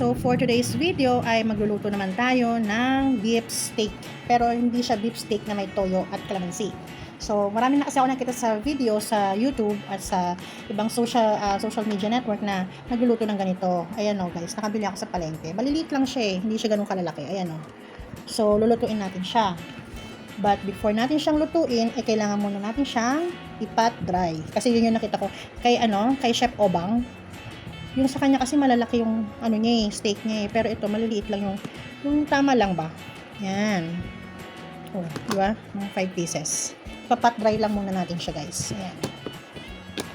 So for today's video ay magluluto naman tayo ng beef steak. Pero hindi siya beef steak na may toyo at calamansi. So marami na kasi ako nakita sa video sa YouTube at sa ibang social media network na nagluluto ng ganito. Ayan o guys, nakabili ako sa palengke. Maliliit lang siya hindi siya ganun kalalaki. Ayan o. So lulutuin natin siya. But before natin siyang lutuin, kailangan muna natin siyang ipat dry. Kasi yun yung nakita ko kay Chef Obang. Yung sa kanya kasi malalaki yung steak niya pero ito maliliit lang yung tama lang ba. Yan. Oh, di ba? Mga 5 pieces. Papat dry lang muna natin siya, guys. Ayan.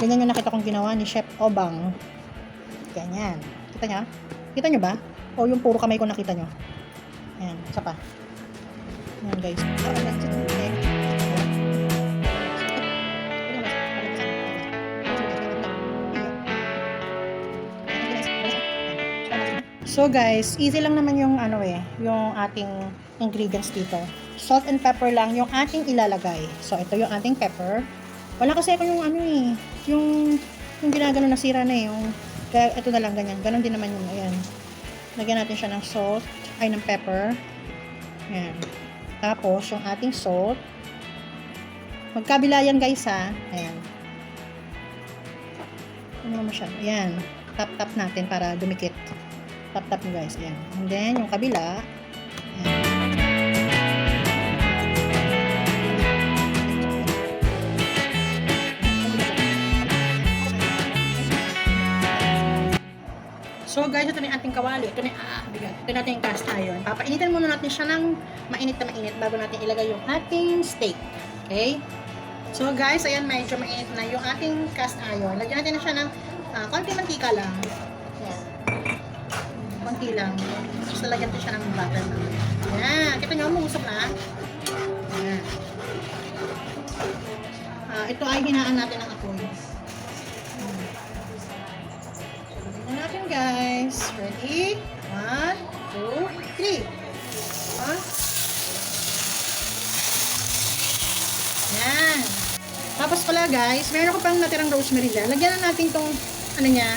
Ganyan yung nakita kong ginawa ni Chef Obang. Ganyan. Kita niya? Kita niyo ba? O yung puro kamay ko nakita niyo? Ayan, isa pa. Ayan, guys. So guys, easy lang naman yung yung ating ingredients dito. Salt and pepper lang yung ating ilalagay. So ito yung ating pepper. Wala kasi ako yung yung ginagano nasira na yung kaya ito na lang ganyan. Ganon din naman yung ayan. Lagyan natin siya ng salt, ng pepper. Ayan. Tapos yung ating salt. Magkabila yan guys ha. Ayan. Ano mo siya? Ayan. Tap natin para dumikit. Tap nyo guys, ayan. And then, yung kabila, ayan. So guys, ito na yung ating kawali. Ito na bigat. Ito natin yung cast iron. Papainitin muna natin siya ng mainit na mainit bago natin ilagay yung ating steak. Okay? So guys, ayan, medyo mainit na yung ating cast iron. Lagyan natin na siya ng konti mantika lang. Ayan. Konti lang. Tapos lalagyan ko siya ng butter. Ayan. Kita nyo, umusok na. Ayan. Ito ay hinaan natin ng apoy. Tignan natin guys. Ready? 1, 2, 3. Ayan. Tapos pala guys, meron ko pang natirang rosemary dyan. Lagyan na natin tong niya.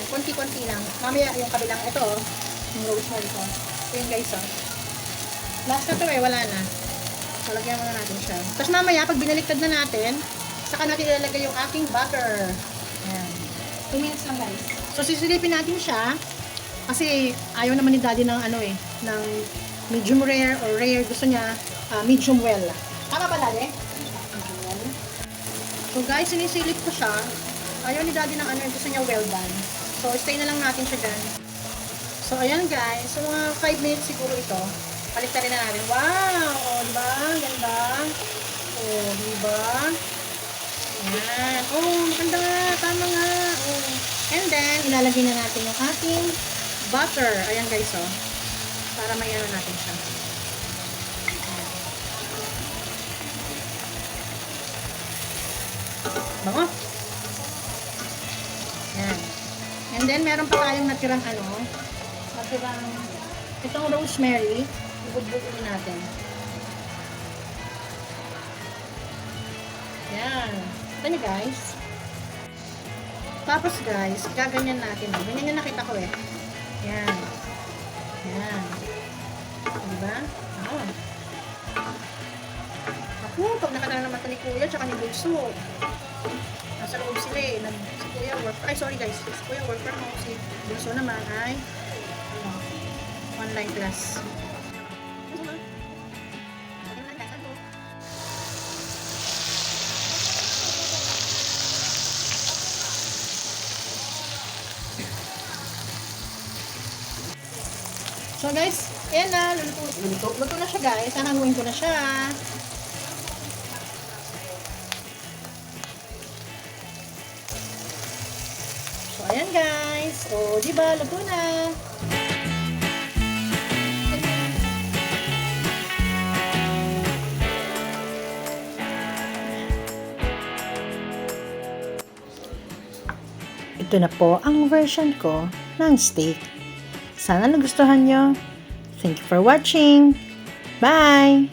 Konti-konti lang. Mamaya yung kabilang ito, yung rosemary ko. Ito yun guys, last na to wala na. So, lagyan muna natin siya. Tapos mamaya, pag binaliktad na natin, saka natin ilalagay yung ating butter. Ayan. 2 minutes lang guys. So, sisilipin natin siya. Kasi, ayaw naman ni daddy ng ng medium rare or rare. Gusto niya, medium well. Tama ba daddy? Medium well. So, guys, sinisilip ko siya. Ayaw ni daddy ng gusto niya well done. So, stay na lang natin siya dyan. So, ayan guys. So, mga 5 minutes siguro ito. Paliktarin na natin. Wow! O, diba? Ganda. O, diba? Ayan. O, ganda nga. Tama nga. O. And then, ilalagay na natin yung ating butter. Ayan guys, o. Para may natin siya. Bango. Ayan. And then, meron pa tayong natirang itong rosemary. Ibudbudin natin. Yan. Ito nyo guys. Tapos guys, gaganyan natin. Ganyan yung nakita ko Yan. Yan. Diba? Oo. Ako, pag nakatala naman ito ni Kuya, tsaka ni Bulso. Nasa loob sila si Kuya worker. Ay, sorry guys. Si Kuya worker mo. Si Bulso naman ay online class. So guys, ayan na. Luto na siya guys. Hanguin ko na siya. So, ayan guys. O, diba? Luto na. Ito na po ang version ko ng steak. Sana nagustuhan nyo. Thank you for watching. Bye!